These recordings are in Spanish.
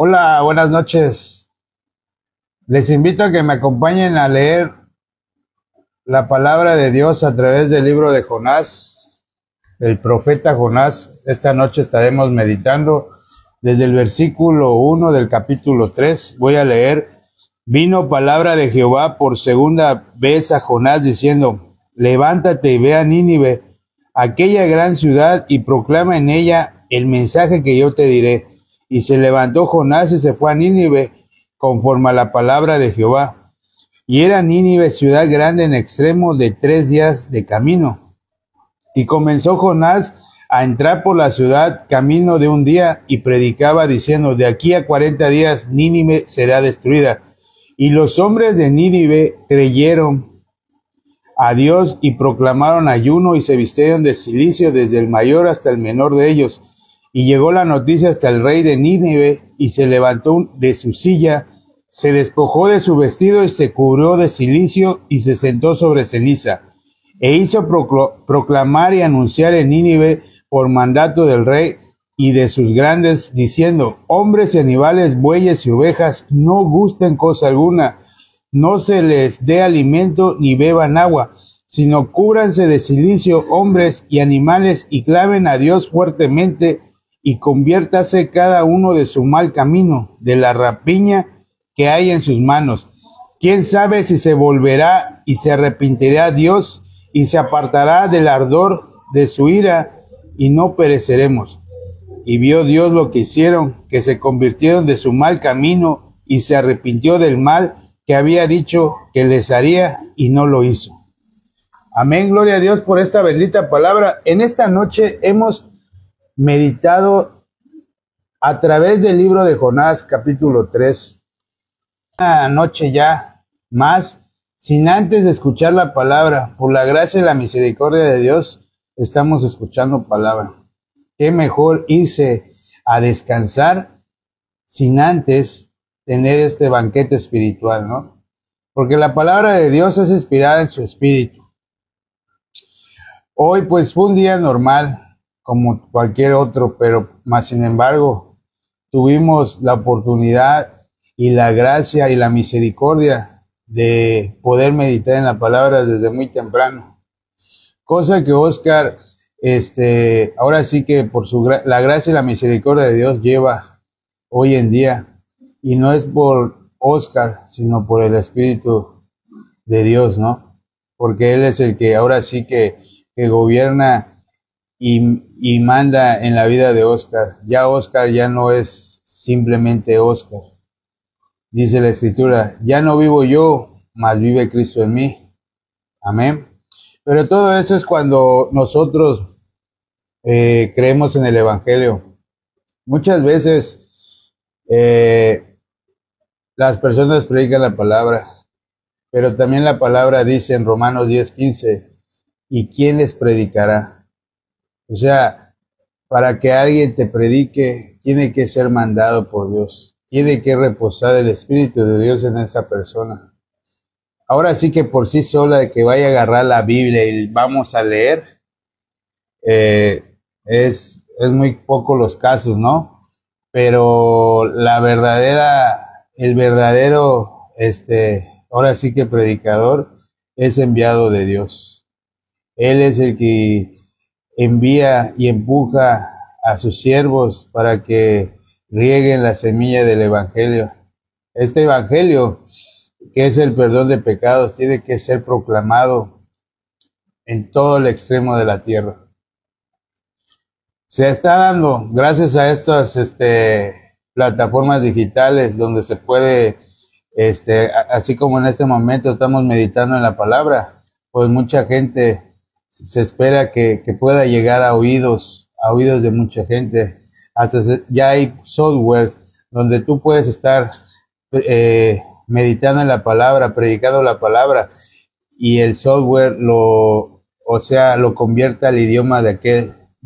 Hola, buenas noches. Les invito a que me acompañen a leer la palabra de Dios a través del libro de Jonás, el profeta Jonás. Esta noche estaremos meditando desde el versículo 1 del capítulo 3. Voy a leer: Vino palabra de Jehová por segunda vez a Jonás diciendo: Levántate y ve a Nínive, aquella gran ciudad, y proclama en ella el mensaje que yo te diré. Y se levantó Jonás y se fue a Nínive, conforme a la palabra de Jehová. Y era Nínive ciudad grande en extremo de 3 días de camino. Y comenzó Jonás a entrar por la ciudad camino de un día, y predicaba diciendo: de aquí a 40 días Nínive será destruida. Y los hombres de Nínive creyeron a Dios y proclamaron ayuno, y se vistieron de cilicio desde el mayor hasta el menor de ellos. Y llegó la noticia hasta el rey de Nínive, y se levantó de su silla, se despojó de su vestido y se cubrió de cilicio y se sentó sobre ceniza. E hizo proclamar y anunciar en Nínive por mandato del rey y de sus grandes, diciendo: hombres y animales, bueyes y ovejas, no gusten cosa alguna, no se les dé alimento ni beban agua, sino cúbranse de cilicio hombres y animales, y clamen a Dios fuertemente, y conviértase cada uno de su mal camino, de la rapiña que hay en sus manos. ¿Quién sabe si se volverá y se arrepentirá Dios y se apartará del ardor de su ira, y no pereceremos? Y vio Dios lo que hicieron, que se convirtieron de su mal camino, y se arrepintió del mal que había dicho que les haría, y no lo hizo. Amén, gloria a Dios por esta bendita palabra. En esta noche hemos meditado a través del libro de Jonás, capítulo 3. Una noche ya más, sin antes de escuchar la palabra. Por la gracia y la misericordia de Dios, estamos escuchando palabra. Qué mejor irse a descansar sin antes tener este banquete espiritual, ¿no? Porque la palabra de Dios es inspirada en su espíritu. Hoy pues fue un día normal, como cualquier otro, pero más sin embargo tuvimos la oportunidad y la gracia y la misericordia de poder meditar en la palabra desde muy temprano. Cosa que Oscar, ahora sí que por la gracia y la misericordia de Dios lleva hoy en día, y no es por Oscar, sino por el Espíritu de Dios, ¿no? Porque Él es el que ahora sí que gobierna y manda en la vida de Oscar. Ya Oscar ya no es simplemente Oscar. Dice la Escritura: ya no vivo yo, mas vive Cristo en mí. Amén. Pero todo eso es cuando nosotros creemos en el Evangelio. Muchas veces las personas predican la palabra, pero también la palabra dice en Romanos 10:15: ¿y quién les predicará? O sea, para que alguien te predique, tiene que ser mandado por Dios. Tiene que reposar el Espíritu de Dios en esa persona. Ahora sí que por sí sola, de que vaya a agarrar la Biblia y vamos a leer, es muy poco los casos, ¿no? Pero el verdadero, ahora sí que predicador, es enviado de Dios. Él es el que envía y empuja a sus siervos para que rieguen la semilla del Evangelio. Este Evangelio, que es el perdón de pecados, tiene que ser proclamado en todo el extremo de la tierra. Se está dando, gracias a estas plataformas digitales, donde se puede, así como en este momento estamos meditando en la palabra, pues mucha gente se espera que pueda llegar a oídos de mucha gente. Hasta ya hay softwares donde tú puedes estar meditando en la palabra, predicando la palabra, y el software lo convierte al idioma de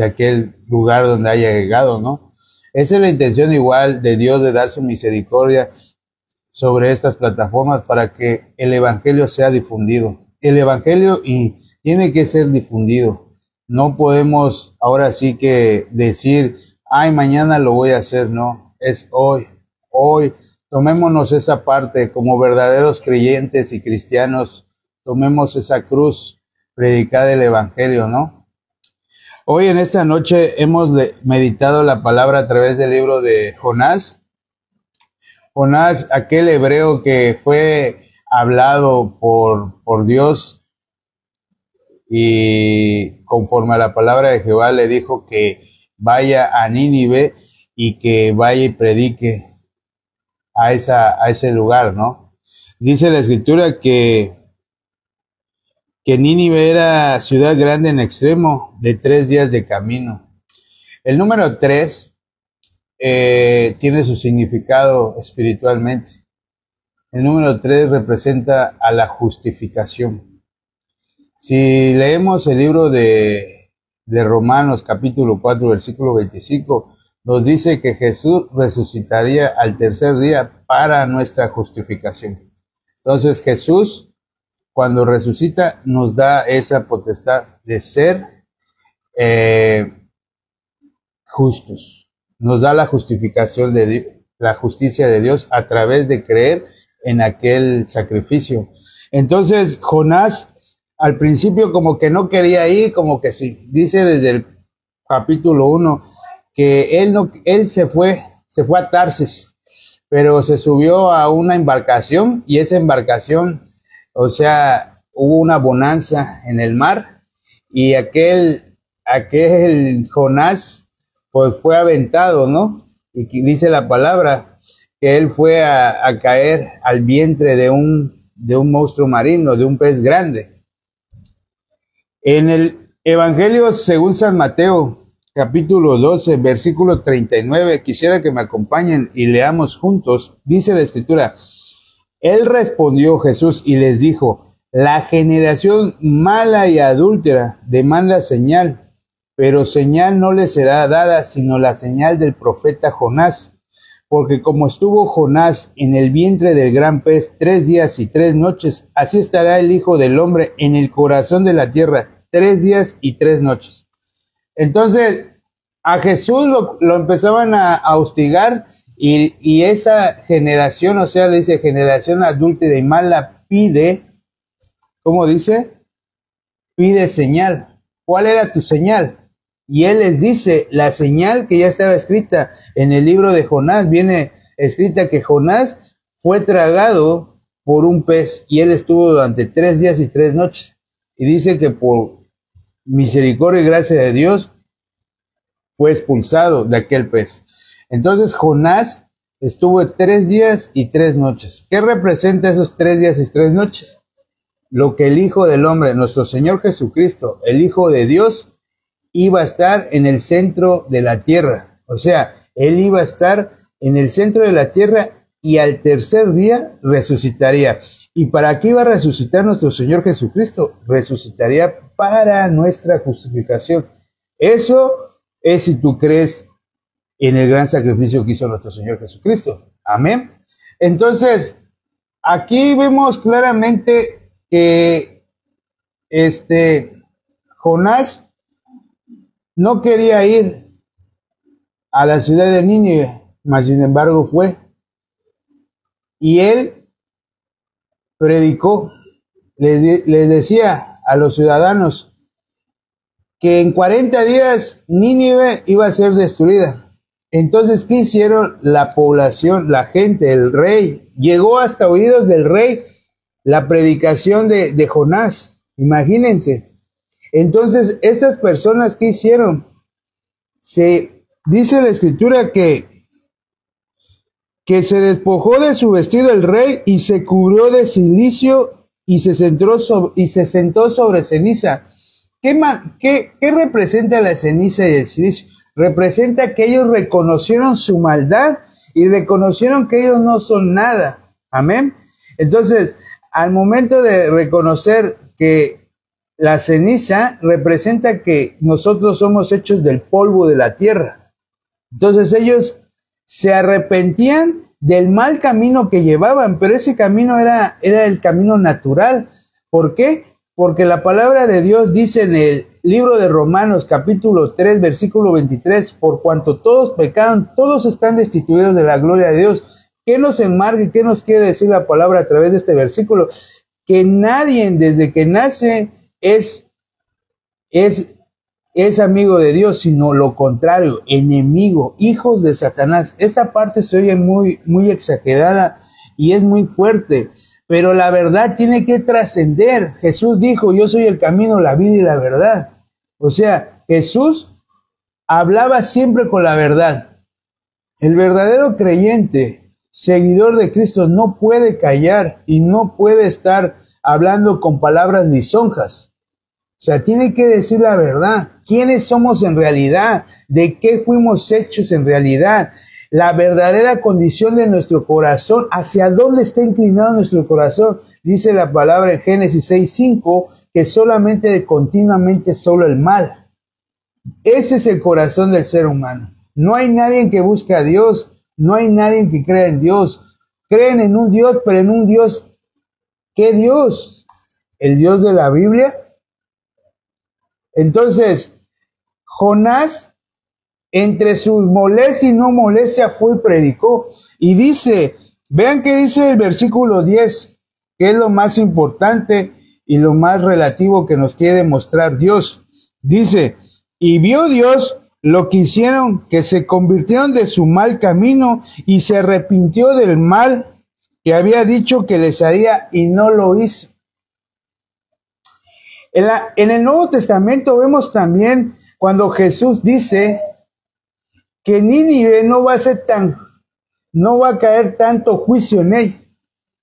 aquel lugar donde haya llegado, ¿no? Esa es la intención igual de Dios, de dar su misericordia sobre estas plataformas para que el Evangelio sea difundido. El Evangelio tiene que ser difundido. No podemos ahora sí que decir: ay, mañana lo voy a hacer. No, es hoy. hoy tomémonos esa parte como verdaderos creyentes y cristianos, tomemos esa cruz predicada del Evangelio, ¿no? Hoy en esta noche hemos meditado la palabra a través del libro de Jonás. Jonás, aquel hebreo que fue hablado por Dios y conforme a la palabra de Jehová le dijo que vaya a Nínive y que vaya y predique a ese lugar, ¿no? Dice la escritura que Nínive era ciudad grande en extremo, de 3 días de camino. El número 3 tiene su significado espiritualmente. El número 3 representa a la justificación. Si leemos el libro de Romanos capítulo 4 versículo 25, nos dice que Jesús resucitaría al tercer día para nuestra justificación. Entonces Jesús, cuando resucita, nos da esa potestad de ser justos. Nos da la justificación de Dios, la justicia de Dios a través de creer en aquel sacrificio. Entonces Jonás al principio como que no quería ir, como que sí. Dice desde el capítulo 1 que él se fue a Tarsis, pero se subió a una embarcación y esa embarcación, o sea, hubo una bonanza en el mar y aquel Jonás pues fue aventado, ¿no? Y dice la palabra que él fue a caer al vientre de un monstruo marino, de un pez grande. En el Evangelio según San Mateo, capítulo 12, versículo 39, quisiera que me acompañen y leamos juntos. Dice la escritura: Él respondió Jesús y les dijo: la generación mala y adúltera demanda señal, pero señal no le será dada sino la señal del profeta Jonás. Porque como estuvo Jonás en el vientre del gran pez 3 días y 3 noches, así estará el Hijo del Hombre en el corazón de la tierra 3 días y 3 noches. Entonces, a Jesús lo empezaban a hostigar y esa generación, o sea, le dice generación adúltera y mala, pide, ¿cómo dice? Pide señal. ¿Cuál era tu señal? Y él les dice, la señal que ya estaba escrita en el libro de Jonás, viene escrita que Jonás fue tragado por un pez y él estuvo durante 3 días y 3 noches. Y dice que por misericordia y gracia de Dios fue expulsado de aquel pez. Entonces Jonás estuvo 3 días y 3 noches. ¿Qué representa esos 3 días y 3 noches? Lo que el Hijo del Hombre, nuestro Señor Jesucristo, el Hijo de Dios, iba a estar en el centro de la tierra. O sea, Él iba a estar en el centro de la tierra y al tercer día resucitaría. ¿Y para qué iba a resucitar nuestro Señor Jesucristo? Resucitaría para nuestra justificación. Eso es si tú crees en el gran sacrificio que hizo nuestro Señor Jesucristo. Amén. Entonces, aquí vemos claramente que Jonás no quería ir a la ciudad de Nínive, mas sin embargo fue. Y él predicó, les decía a los ciudadanos que en 40 días Nínive iba a ser destruida. Entonces, ¿qué hicieron la población, la gente, el rey? Llegó hasta oídos del rey la predicación de Jonás. Imagínense. Entonces, estas personas, ¿qué hicieron? Dice la escritura que se despojó de su vestido el rey y se cubrió de cilicio y se sentó sobre ceniza. ¿Qué representa la ceniza y el cilicio? Representa que ellos reconocieron su maldad y reconocieron que ellos no son nada. Amén. Entonces, al momento de reconocer que la ceniza representa que nosotros somos hechos del polvo de la tierra. Entonces ellos se arrepentían del mal camino que llevaban, pero ese camino era el camino natural. ¿Por qué? Porque la palabra de Dios dice en el libro de Romanos capítulo 3 versículo 23, por cuanto todos pecaron, todos están destituidos de la gloria de Dios. ¿Qué nos enmarca y qué nos quiere decir la palabra a través de este versículo? Que nadie desde que nace es amigo de Dios, sino lo contrario, enemigo, hijos de Satanás. Esta parte se oye muy exagerada y es muy fuerte, pero la verdad tiene que trascender. Jesús dijo, yo soy el camino, la vida y la verdad. O sea, Jesús hablaba siempre con la verdad. El verdadero creyente, seguidor de Cristo, no puede callar y no puede estar hablando con palabras lisonjas. O sea, tiene que decir la verdad. ¿Quiénes somos en realidad? ¿De qué fuimos hechos en realidad? La verdadera condición de nuestro corazón. ¿Hacia dónde está inclinado nuestro corazón? Dice la palabra en Génesis 6:5 que solamente continuamente solo el mal. Ese es el corazón del ser humano. No hay nadie que busque a Dios. No hay nadie que crea en Dios. Creen en un Dios, pero en un Dios. ¿Qué Dios? ¿El Dios de la Biblia? Entonces, Jonás, entre sus molestia y no molestia, fue y predicó. Y dice, vean qué dice el versículo 10, que es lo más importante y lo más relativo que nos quiere mostrar Dios. Dice, y vio Dios lo que hicieron, que se convirtieron de su mal camino y se arrepintió del mal que había dicho que les haría y no lo hizo. En el Nuevo Testamento vemos también cuando Jesús dice que Nínive no va a caer tanto juicio en él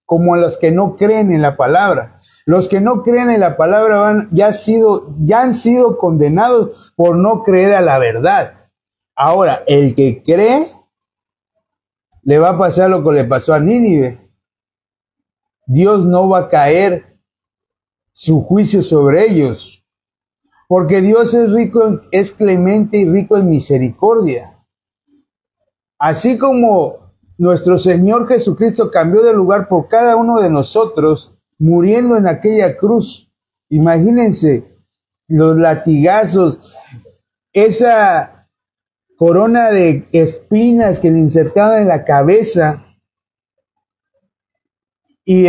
como en los que no creen en la palabra. Los que no creen en la palabra ya han sido condenados por no creer a la verdad. Ahora, el que cree, le va a pasar lo que le pasó a Nínive. Dios no va a caer su juicio sobre ellos. Porque Dios es rico, es clemente y rico en misericordia. Así como nuestro Señor Jesucristo cambió de lugar por cada uno de nosotros, muriendo en aquella cruz. Imagínense los latigazos, esa corona de espinas que le insertaban en la cabeza y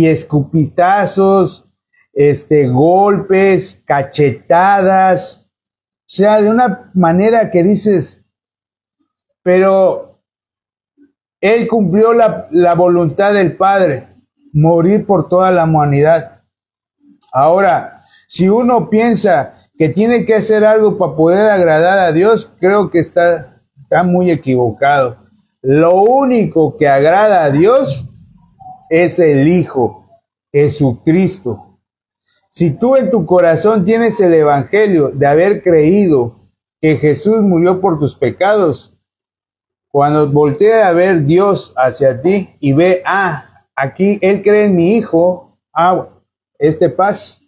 escupitazos, golpes, cachetadas, o sea, de una manera que dices, pero Él cumplió la voluntad del Padre, morir por toda la humanidad. Ahora, si uno piensa que tiene que hacer algo para poder agradar a Dios, creo que está muy equivocado. Lo único que agrada a Dios es el Hijo, Jesucristo. Si tú en tu corazón tienes el evangelio de haber creído que Jesús murió por tus pecados, cuando voltea a ver Dios hacia ti y ve, aquí Él cree en mi Hijo, paz.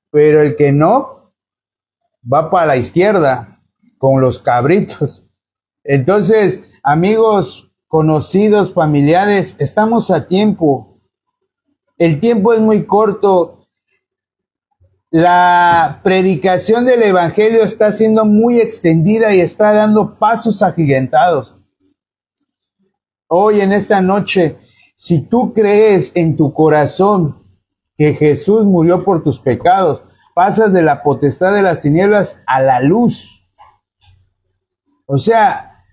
Pero el que no, va para la izquierda, con los cabritos. Entonces, amigos, conocidos, familiares, estamos a tiempo. El tiempo es muy corto. La predicación del evangelio está siendo muy extendida y está dando pasos agigantados. Hoy en esta noche, si tú crees en tu corazón que Jesús murió por tus pecados, pasas de la potestad de las tinieblas a la luz. O sea,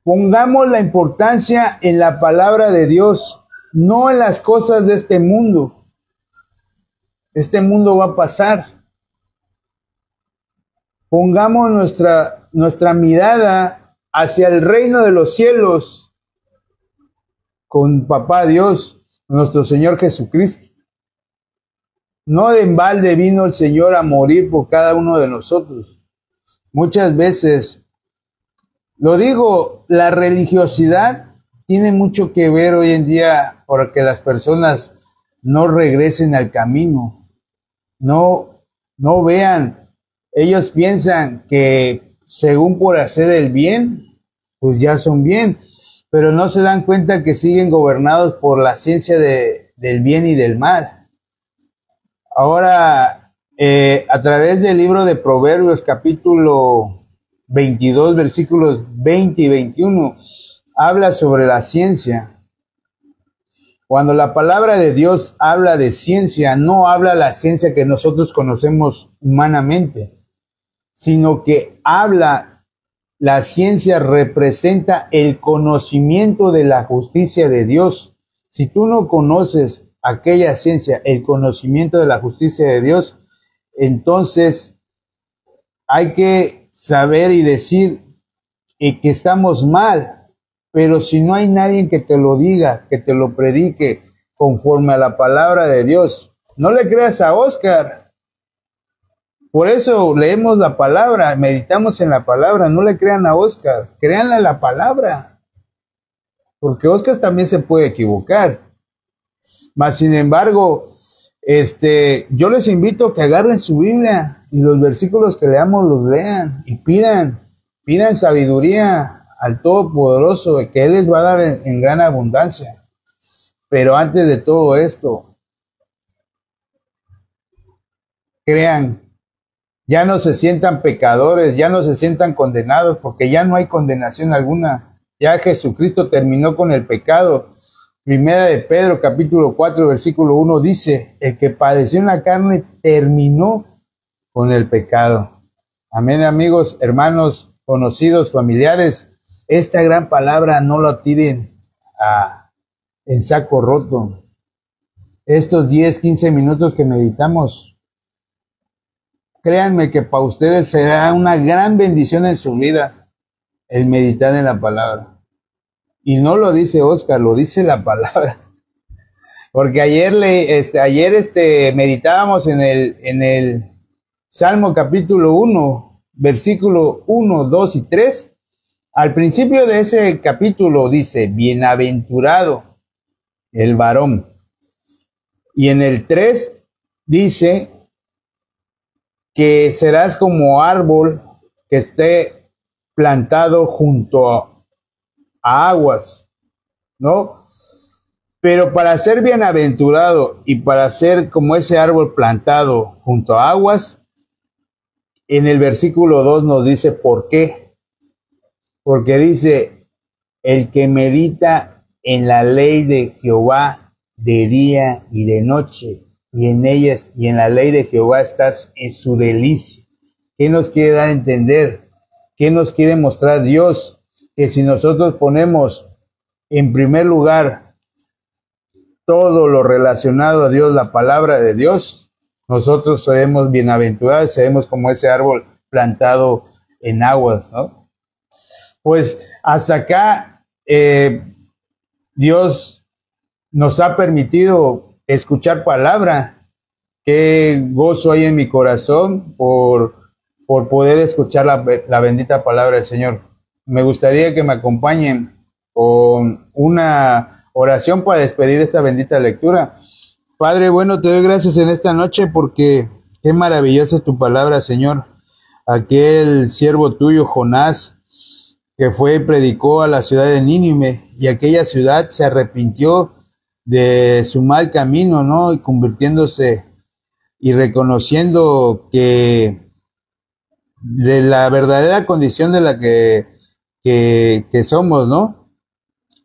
pongamos la importancia en la palabra de Dios, no en las cosas de este mundo. Este mundo va a pasar. Pongamos nuestra mirada hacia el reino de los cielos con Papá Dios, nuestro Señor Jesucristo. No de en balde vino el Señor a morir por cada uno de nosotros. Muchas veces, lo digo, la religiosidad tiene mucho que ver hoy en día para que las personas no regresen al camino. No vean, ellos piensan que según por hacer el bien, pues ya son bien, pero no se dan cuenta que siguen gobernados por la ciencia del bien y del mal. Ahora, a través del libro de Proverbios, capítulo 22, versículos 20 y 21, habla sobre la ciencia. Cuando la palabra de Dios habla de ciencia, no habla la ciencia que nosotros conocemos humanamente, sino que habla, la ciencia representa el conocimiento de la justicia de Dios. Si tú no conoces aquella ciencia, el conocimiento de la justicia de Dios, entonces hay que saber y decir que estamos mal. Pero si no hay nadie que te lo diga, que te lo predique conforme a la palabra de Dios, no le creas a Oscar. Por eso leemos la palabra, meditamos en la palabra, no le crean a Oscar, créanle a la palabra. Porque Oscar también se puede equivocar. Mas sin embargo, yo les invito a que agarren su Biblia y los versículos que leamos los lean y pidan sabiduría al Todopoderoso, que Él les va a dar en gran abundancia. Pero antes de todo esto, crean, ya no se sientan pecadores, ya no se sientan condenados, porque ya no hay condenación alguna. Ya Jesucristo terminó con el pecado. Primera de Pedro, capítulo 4, versículo 1 dice, el que padeció en la carne terminó con el pecado. Amén, amigos, hermanos, conocidos, familiares. Esta gran palabra no la tiren en saco roto. Estos 10, 15 minutos que meditamos, créanme que para ustedes será una gran bendición en su vida el meditar en la palabra. Y no lo dice Oscar, lo dice la palabra. Porque ayer meditábamos en el Salmo capítulo 1, versículo 1, 2 y 3. Al principio de ese capítulo dice, bienaventurado el varón. Y en el 3 dice que serás como árbol que esté plantado junto a aguas, ¿no? Pero para ser bienaventurado y para ser como ese árbol plantado junto a aguas, en el versículo 2 nos dice por qué. Porque dice, el que medita en la ley de Jehová de día y de noche, y en ellas y en la ley de Jehová estás en su delicia. ¿Qué nos quiere dar a entender? ¿Qué nos quiere mostrar Dios? Que si nosotros ponemos en primer lugar todo lo relacionado a Dios, la palabra de Dios, nosotros seremos bienaventurados, seremos como ese árbol plantado en aguas, ¿no? Pues hasta acá Dios nos ha permitido escuchar palabra. Qué gozo hay en mi corazón por poder escuchar la bendita palabra del Señor. Me gustaría que me acompañen con una oración para despedir esta bendita lectura. Padre bueno, te doy gracias en esta noche porque qué maravillosa es tu palabra, Señor. Aquel siervo tuyo, Jonás, que fue y predicó a la ciudad de Nínive, y aquella ciudad se arrepintió de su mal camino, ¿no? Y convirtiéndose y reconociendo que de la verdadera condición de la que somos, ¿no?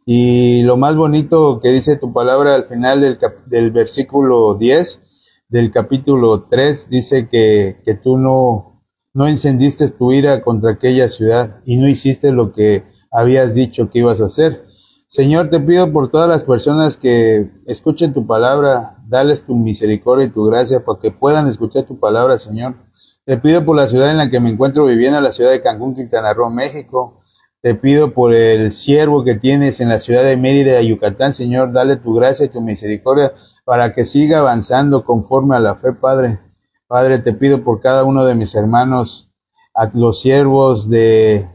Y lo más bonito que dice tu palabra al final del versículo 10 del capítulo 3, dice que tú no encendiste tu ira contra aquella ciudad y no hiciste lo que habías dicho que ibas a hacer. Señor, te pido por todas las personas que escuchen tu palabra, dales tu misericordia y tu gracia para que puedan escuchar tu palabra, Señor. Te pido por la ciudad en la que me encuentro viviendo, la ciudad de Cancún, Quintana Roo, México. Te pido por el siervo que tienes en la ciudad de Mérida, Yucatán, Señor, dale tu gracia y tu misericordia para que siga avanzando conforme a la fe, Padre. Padre, te pido por cada uno de mis hermanos, a los siervos de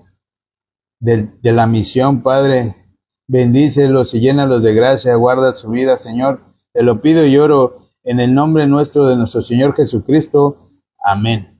la misión, Padre, bendícelos y llénalos de gracia, guarda su vida, Señor. Te lo pido y oro en el nombre nuestro de nuestro Señor Jesucristo. Amén.